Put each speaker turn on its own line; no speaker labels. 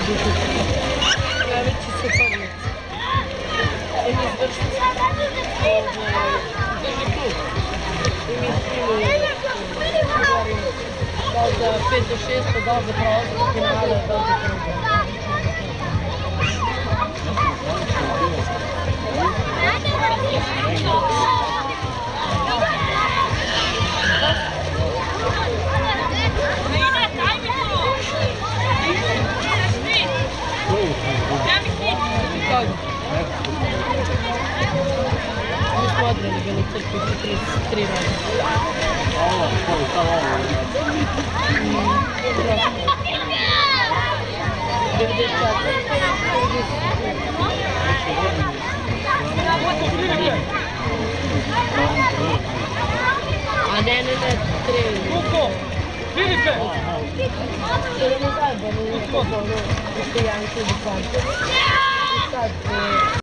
Najveći su kornici. I mi izvršili državni klub. I mi svi da za 5 do 6 da za prolazak finale, da za prvo. Mi smo odrali Bele Crkve po 33 rada. A ne, 3.
Luko, Filipe!
Se ne zajebano, što je Janko do Tanja.